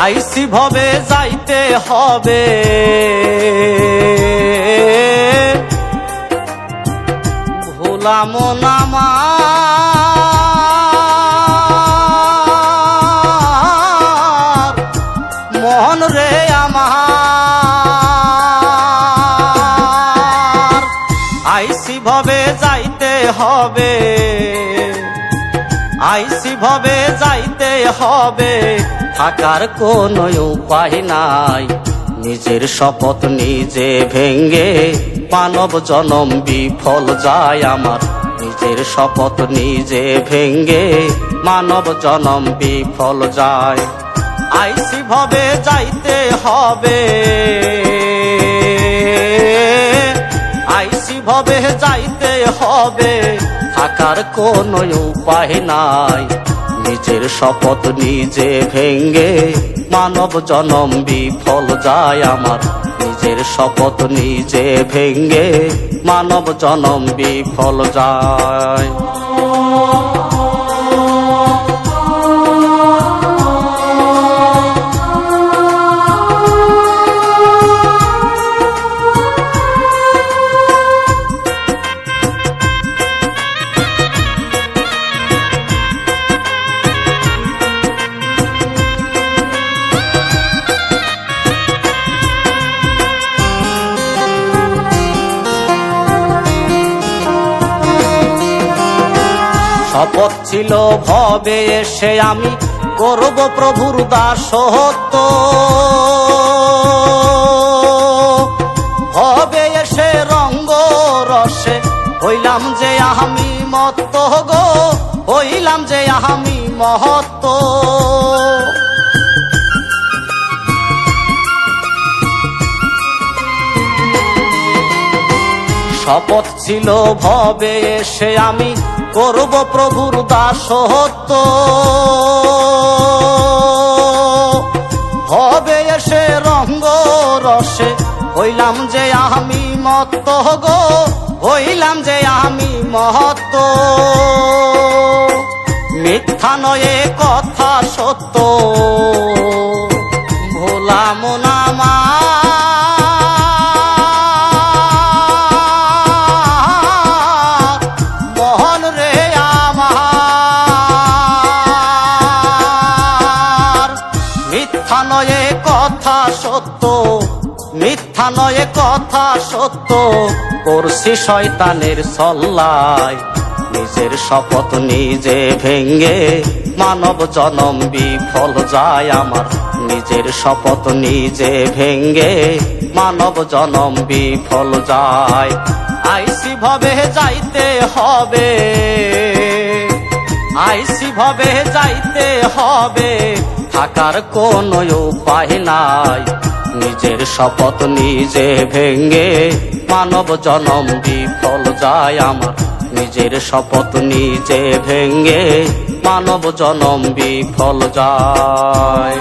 আইসি ভবে যাইতে হবে, ভোলাম না আমার মন রে আমার। আইসি ভবে যাইতে হবে, আইসি ভবে যাইতে হবে, থাকার কোনো উপায় নাই। নিজের শপথ নিজে ভেঙ্গে মানব জনম বিফল যায় আমার। নিজের শপথ নিজে ভেঙ্গে মানব জনম বিফল যায়। আইসি ভবে যাইতে হবে, আইসি ভবে যাইতে হবে, থাকার কোনো উপায় নাই। নিজের শপথ নিজে ভেঙ্গে মানব জনম বিফল যায় আমার। নিজের শপথ নিজে ভেঙ্গে মানব জনম বিফল যায়। শপথ ছিল ভবে এসে আমি করব প্রভুর দাসত্ব, ভবে এসে রঙ্গ রসে হইলাম যে আমি মত্ত গো, হইলাম যে আমি মহত্ব। শপথ ছিল ভবে এসে আমি করব প্রভুর দাসত্ব, ভবে এসে রঙ্গ রসে হইলাম যে আমি মত্ত গো, হইলাম যে আমি মহত্ব। মিথ্যা নয় কথা সত্য, ভোলাম না মহন রে আমার। মিথ্যা নয় কথা সত্য, মিথ্যা নয় কথা সত্য, করছি শয়তানের সল্লায়। নিজের শপথ নিজে ভেঙ্গে মানব জনম বিফল যায় আমার। নিজের শপথ নিজে ভেঙ্গে মানব জনম বিফল যায়। আইসি ভবে যাইতে হবে, আইসি ভবে যাইতে হবে, থাকার কোনো উপায় নাই। নিজের শপথ নিজে ভেঙ্গে মানব জনম বিফল যায় আমার। নিজের শপথ নিজে ভেঙ্গে মানব জনম বিফল যায়।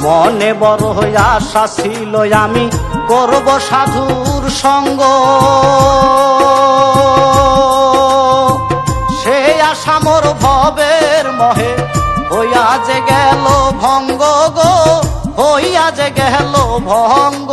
মনে বড় আশা ছিল আমি করব সাধুর সঙ্গ, সে আশা মোর ভবের মহে হইয়া যে গেল ভঙ্গ গো, হইয়া যে গেল ভঙ্গ।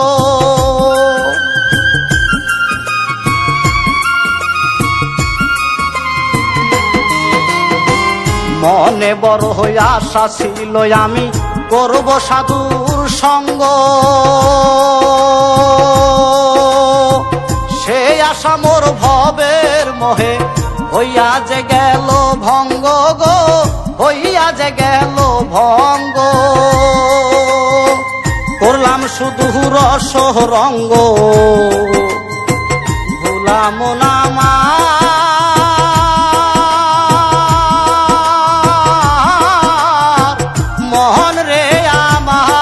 মনে বড় আশা ছিল আমি করব সাধুর সঙ্গ, সে আশা মোর ভবের মহে হইয়া যে গেল ভঙ্গ গো, হইয়া যে গেল ভঙ্গ। করলাম শুধু রস রঙ্গ, ভুলাম না মহন রে আমার।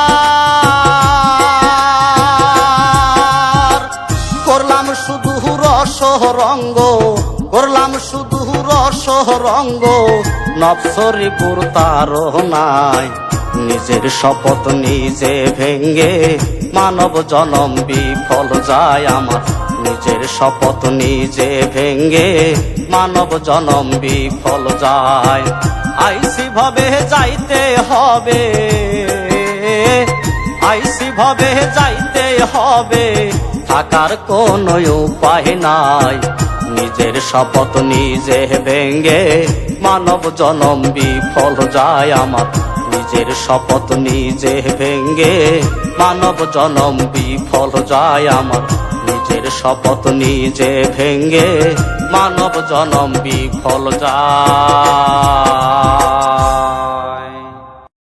রঙ্গ, করলাম শুধু রঙ্গ, নফসরি প্রতারণায় নিজের শপথ নিজে ভেঙ্গে মানব জনম বিফল যায় আমার। নিজের শপথ নিজে ভেঙ্গে মানব জনম বিফল যায়। আইসি ভাবে যাইতে হবে, আইসি ভাবে যাইতে হবে, থাকার কোনো উপায় নাই। নিজের শপথ নিজে ভেঙ্গে মানব জনম বিফল যায় আমার। নিজের শপথ নিজে ভেঙ্গে মানব জনম বিফল যায় আমার। নিজের শপথ নিজে ভেঙ্গে মানব জনম বিফল যায়।